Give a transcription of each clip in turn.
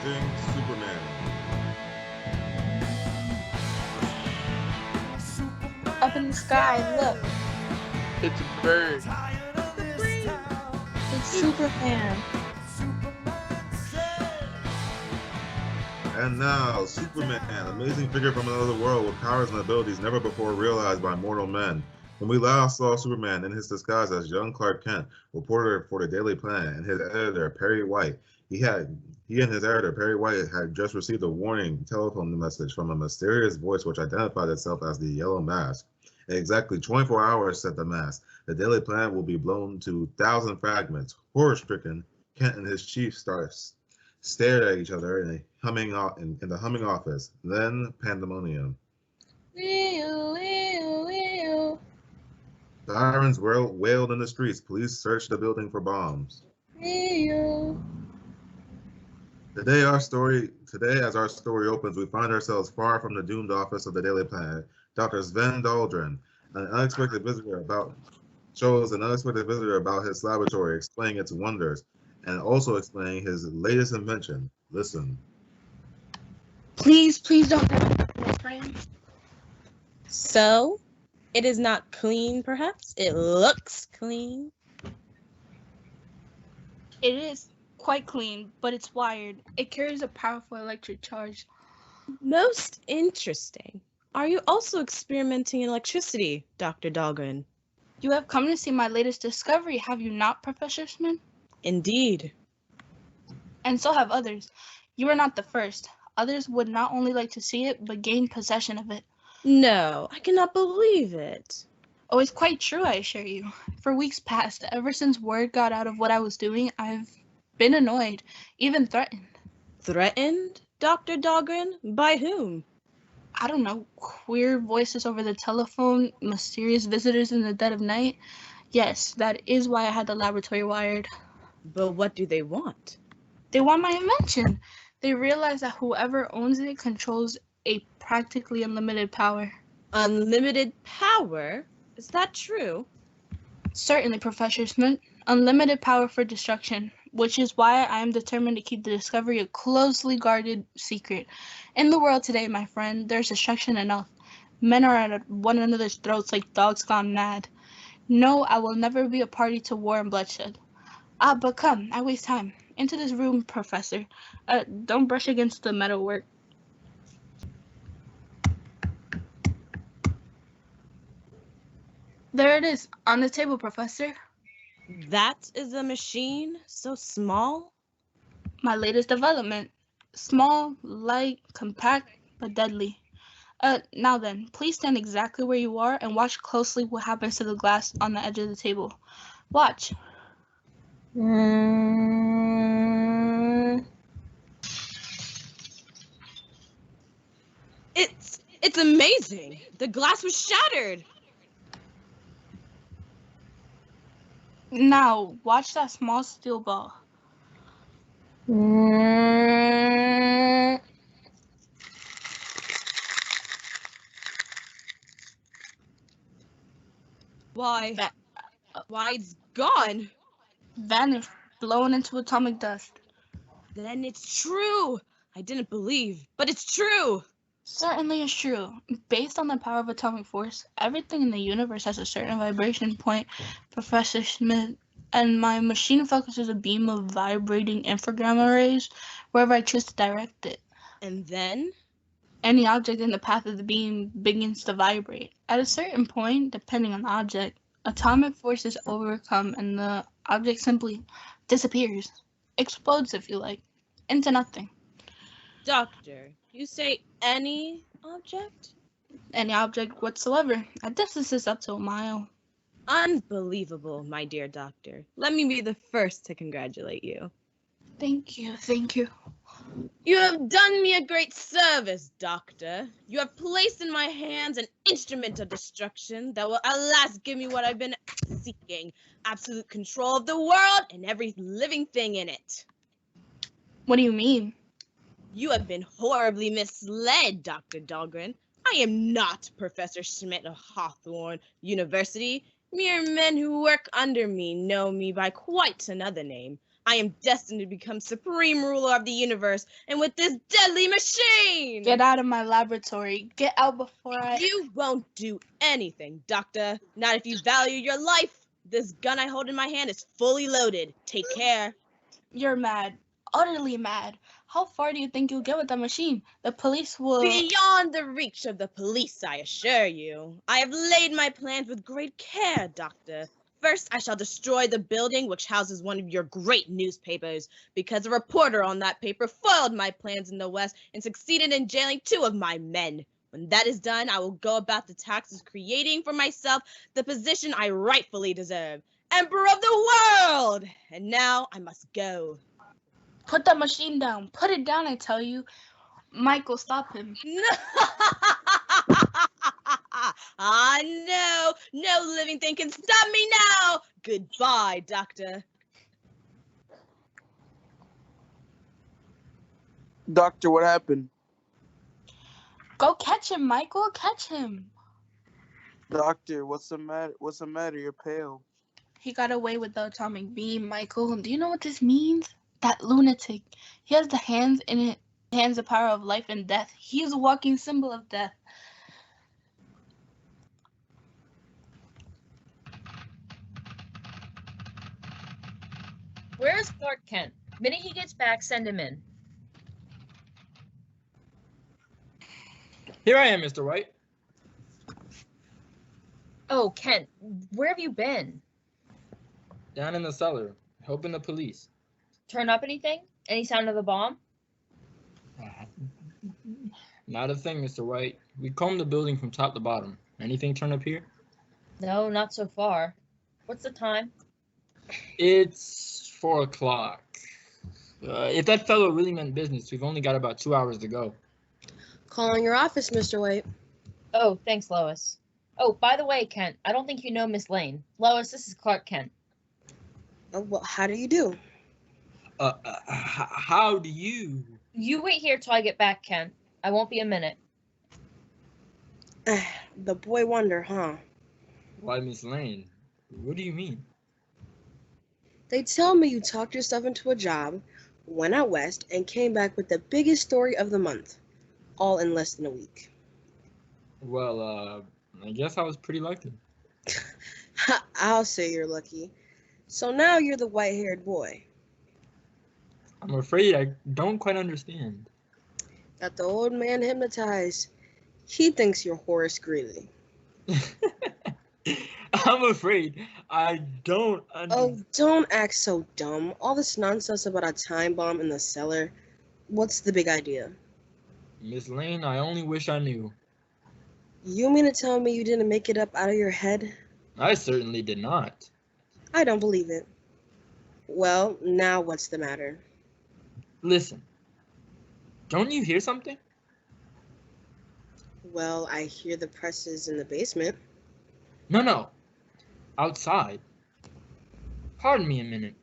Amazing Superman. Up in the sky, look. It's a bird. It's Superman. And now, Superman, amazing figure from another world with powers and abilities never before realized by mortal men. When we last saw Superman in his disguise as young Clark Kent, reporter for the Daily Planet, and his editor, Perry White, he and his editor, Perry White, had just received a warning telephone message from a mysterious voice which identified itself as the Yellow Mask. In exactly 24 hours, said the mask, the Daily Planet will be blown to 1,000 fragments. Horror-stricken, Kent and his chief stared at each other in the humming office. Then pandemonium. Sirens wailed in the streets. Police searched the building for bombs. Today, as our story opens, we find ourselves far from the doomed office of the Daily Planet. Dr. Sven Dahlgren, shows an unexpected visitor about his laboratory, explaining its wonders, and also explaining his latest invention. Listen. Please don't have my friend. So, it is not clean, perhaps? It looks clean. It is quite clean, but it's wired. It carries a powerful electric charge. Most interesting. Are you also experimenting in electricity, Dr. Dahlgren? You have come to see my latest discovery, have you not, Professor Smith? Indeed. And so have others. You are not the first. Others would not only like to see it, but gain possession of it. No, I cannot believe it. Oh, it's quite true, I assure you. For weeks past, ever since word got out of what I was doing, I've been annoyed, even threatened. Threatened, Dr. Dahlgren? By whom? I don't know, queer voices over the telephone, mysterious visitors in the dead of night. Yes, that is why I had the laboratory wired. But what do they want? They want my invention. They realize that whoever owns it controls a practically unlimited power. Unlimited power? Is that true? Certainly, Professor Smith. Unlimited power for destruction, which is why I am determined to keep the discovery a closely guarded secret. In the world today, my friend, there's destruction enough. Men are at one another's throats like dogs gone mad. No, I will never be a party to war and bloodshed. But come, I waste time. Into this room, Professor. Don't brush against the metalwork. There it is, on the table, Professor. That is a machine so small? My latest development. Small, light, compact, but deadly. Now then, please stand exactly where you are and watch closely what happens to the glass on the edge of the table. Watch. It's amazing. The glass was shattered. Now, watch that small steel ball. Why it's gone? Vanished, blown into atomic dust. Then it's true. I didn't believe, but it's true. Certainly it's true. Based on the power of atomic force, everything in the universe has a certain vibration point, Professor Smith, and my machine focuses a beam of vibrating infragamma rays wherever I choose to direct it. And then? Any object in the path of the beam begins to vibrate. At a certain point, depending on the object, atomic force is overcome and the object simply disappears. Explodes, if you like, into nothing. Doctor, you say any object? Any object whatsoever, at distances up to a mile. Unbelievable, my dear doctor. Let me be the first to congratulate you. Thank you. You have done me a great service, Doctor. You have placed in my hands an instrument of destruction that will at last give me what I've been seeking, absolute control of the world and every living thing in it. What do you mean? You have been horribly misled, Dr. Dahlgren. I am not Professor Schmidt of Hawthorne University. Mere men who work under me know me by quite another name. I am destined to become supreme ruler of the universe, and with this deadly machine! Get out of my laboratory. Get out before I... You won't do anything, Doctor. Not if you value your life. This gun I hold in my hand is fully loaded. Take care. You're mad. Utterly mad. How far do you think you'll get with that machine? The police will... Beyond the reach of the police, I assure you. I have laid my plans with great care, Doctor. First, I shall destroy the building which houses one of your great newspapers, because a reporter on that paper foiled my plans in the West and succeeded in jailing 2 of my men. When that is done, I will go about the taxes, creating for myself the position I rightfully deserve, Emperor of the world! And now I must go. Put that machine down. Put it down, I tell you. Michael, stop him. No, no living thing can stop me now. Goodbye, Doctor. Doctor, what happened? Go catch him, Michael. Catch him. Doctor, what's the matter? What's the matter? You're pale. He got away with the atomic beam, Michael. Do you know what this means? That lunatic. He has the hands in it. Hands the power of life and death. He is a walking symbol of death. Where's Clark Kent? Minute he gets back, send him in. Here I am, Mr. White. Oh, Kent, where have you been? Down in the cellar, helping the police. Turn up anything? Any sound of the bomb? Not a thing, Mr. White. We combed the building from top to bottom. Anything turn up here? No, not so far. What's the time? It's 4 o'clock. If that fellow really meant business, we've only got about 2 hours to go. Calling your office, Mr. White. Oh, thanks, Lois. Oh, by the way, Kent, I don't think you know Miss Lane. Lois, this is Clark Kent. Oh, well, how do you do? How do you? You wait here till I get back, Kent. I won't be a minute. The boy wonder, huh? Why, Miss Lane? What do you mean? They tell me you talked yourself into a job, went out west, and came back with the biggest story of the month, all in less than a week. Well, I guess I was pretty lucky. I'll say you're lucky. So now you're the white-haired boy. I'm afraid I don't quite understand. Got the old man hypnotized. He thinks you're Horace Greeley. I'm afraid I don't Oh, don't act so dumb. All this nonsense about a time bomb in the cellar. What's the big idea? Miss Lane, I only wish I knew. You mean to tell me you didn't make it up out of your head? I certainly did not. I don't believe it. Well, now what's the matter? Listen, don't you hear something? Well, I hear the presses in the basement. No. Outside. Pardon me a minute.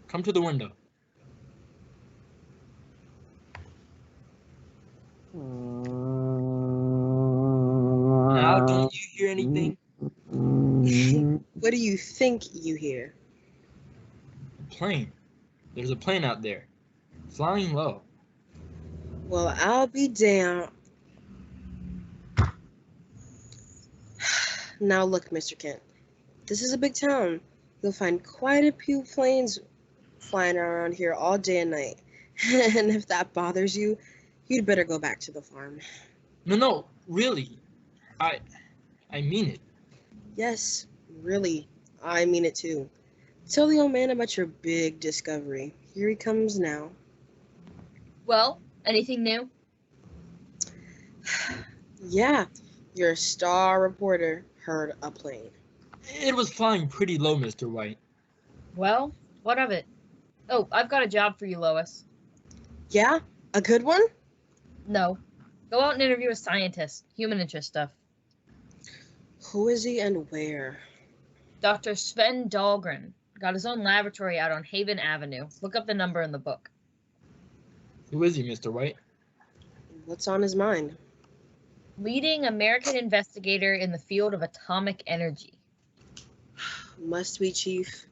Come to the window. Now, don't you hear anything? What do you think you hear? A plane. There's a plane out there, flying low. Well, I'll be damned. Now look, Mr. Kent. This is a big town. You'll find quite a few planes flying around here all day and night. And if that bothers you, you'd better go back to the farm. No, really. I mean it. Yes, really. I mean it too. Tell the old man about your big discovery. Here he comes now. Well, anything new? Yeah, your star reporter heard a plane. It was flying pretty low, Mr. White. Well, what of it? Oh, I've got a job for you, Lois. Yeah? A good one? No. Go out and interview a scientist. Human interest stuff. Who is he and where? Dr. Sven Dahlgren. Got his own laboratory out on Haven Avenue. Look up the number in the book. Who is he, Mr. White? What's on his mind? Leading American investigator in the field of atomic energy. Must be, Chief.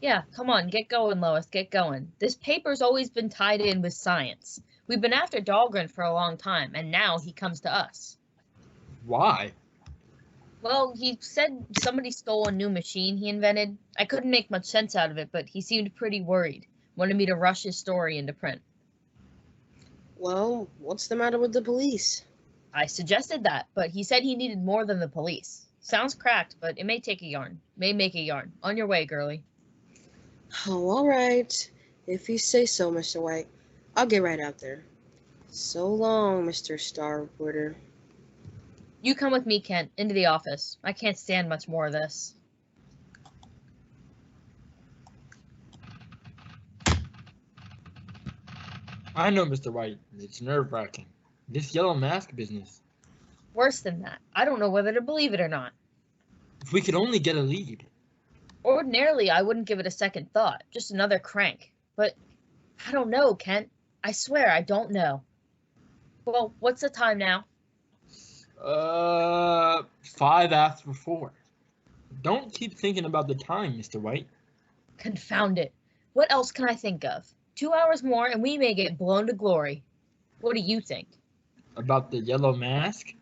Yeah, come on, get going, Lois, get going. This paper's always been tied in with science. We've been after Dahlgren for a long time, and now he comes to us. Why? Well, he said somebody stole a new machine he invented. I couldn't make much sense out of it, but he seemed pretty worried. Wanted me to rush his story into print. Well, what's the matter with the police? I suggested that, but he said he needed more than the police. Sounds cracked, but it may take a yarn. May make a yarn. On your way, girlie. Oh, all right. If you say so, Mr. White. I'll get right out there. So long, Mr. Star Reporter. You come with me, Kent, into the office. I can't stand much more of this. I know, Mr. White. It's nerve-wracking. This yellow mask business. Worse than that. I don't know whether to believe it or not. If we could only get a lead. Ordinarily, I wouldn't give it a second thought. Just another crank. But I don't know, Kent. I swear I don't know. Well, what's the time now? 5 after 4. Don't keep thinking about the time, Mr. White. Confound it. What else can I think of? 2 hours more and we may get blown to glory. What do you think? About the yellow mask?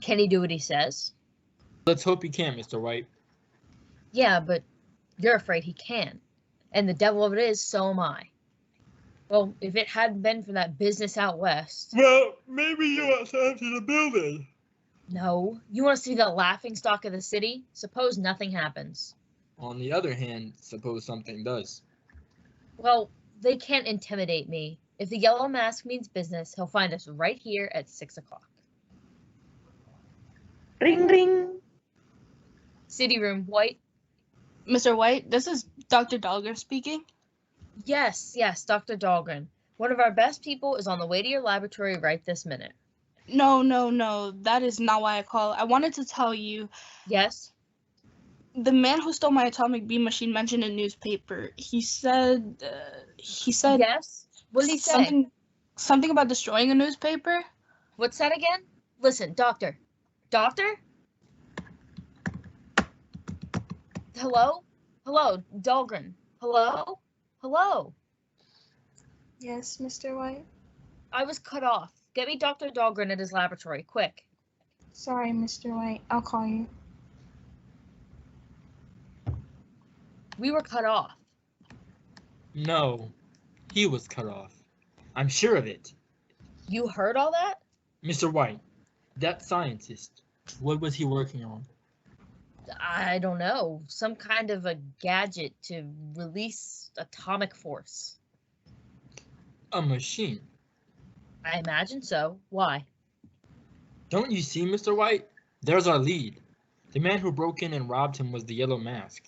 Can he do what he says? Let's hope he can, Mr. White. Yeah, but you're afraid he can. And the devil of it is, so am I. Well, if it hadn't been for that business out west... Well, maybe you want to enter the building. No. You want to see the laughing stock of the city? Suppose nothing happens. On the other hand, suppose something does. Well, they can't intimidate me. If the yellow mask means business, he'll find us right here at 6 o'clock. Ring ring. City room, White? Mr. White, this is Dr. Dahlgren speaking. Yes, Dr. Dahlgren. One of our best people is on the way to your laboratory right this minute. No. That is not why I called. I wanted to tell you, Yes? the man who stole my atomic beam machine mentioned in a newspaper. He said Yes? What did he say? something about destroying a newspaper. What's that again? Listen, Doctor. Doctor? Hello? Hello, Dahlgren. Hello? Hello? Yes, Mr. White. I was cut off. Get me Dr. Dahlgren at his laboratory, quick. Sorry, Mr. White. I'll call you. We were cut off. No, he was cut off. I'm sure of it. You heard all that? Mr. White, that scientist, what was he working on? I don't know. Some kind of a gadget to release atomic force. A machine. I imagine so. Why? Don't you see, Mr. White? There's our lead. The man who broke in and robbed him was the Yellow Mask.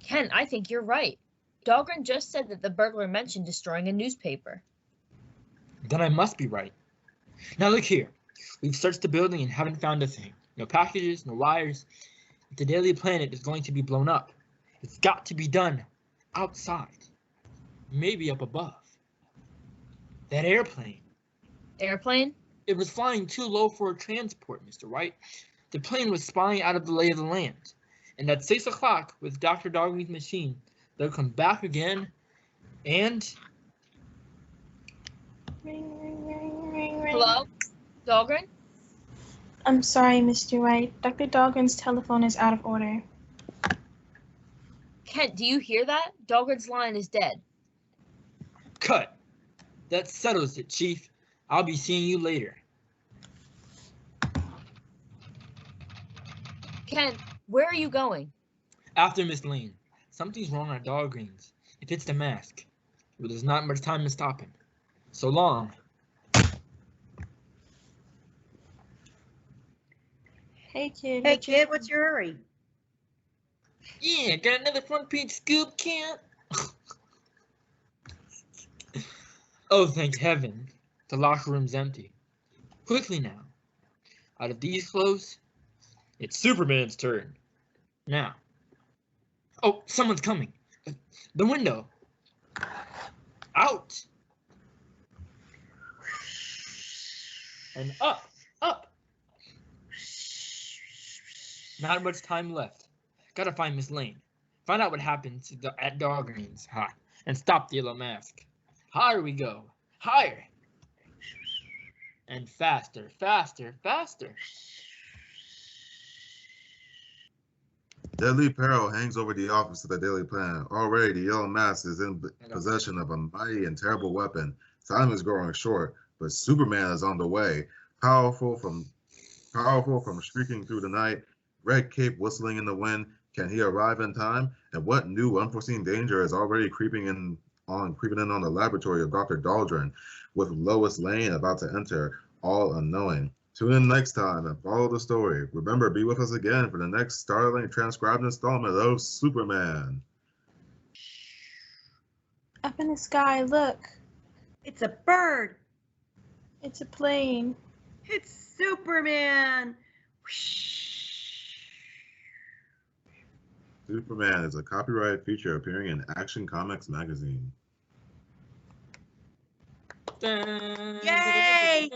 Ken, I think you're right. Dahlgren just said that the burglar mentioned destroying a newspaper. Then I must be right. Now look here. We've searched the building and haven't found a thing. No packages, no wires. If the Daily Planet is going to be blown up, it's got to be done outside. Maybe up above. That airplane. Airplane? It was flying too low for a transport, Mr. White. The plane was spying out of the lay of the land. And at 6 o'clock, with Dr. Dahlgren's machine, they'll come back again and... Ring, ring, ring, ring, ring. Hello? Dahlgren? I'm sorry, Mr. White. Dr. Dahlgren's telephone is out of order. Kent, do you hear that? Dahlgren's line is dead. Cut. That settles it, Chief. I'll be seeing you later. Kent, where are you going? After Miss Lane, something's wrong at Dahlgren's. If it's the mask, well, there's not much time to stop him. So long. Hey, kid. Hey, kid, what's your hurry? Yeah, got another front page scoop, Kent. Oh, thank heaven. The locker room's empty. Quickly now. Out of these clothes, it's Superman's turn. Now. Oh, someone's coming. The window. Out. And up. Not much time left. Gotta find Miss Lane. Find out what happened at Dahlgren's. Ha! And stop the Yellow Mask. Higher we go. Higher. And faster, faster, faster. Deadly peril hangs over the office of the Daily Planet. Already, the Yellow Mask is in possession of a mighty and terrible weapon. Time is growing short, but Superman is on the way. Powerful from shrieking through the night, red cape whistling in the wind. Can he arrive in time? And what new unforeseen danger is already creeping in on the laboratory of Dr. Dahlgren, with Lois Lane about to enter, all unknowing? Tune in next time and follow the story. Remember, be with us again for the next startling transcribed installment of Superman. Up in the sky, look. It's a bird. It's a plane. It's Superman. Superman is a copyrighted feature appearing in Action Comics magazine. Yay!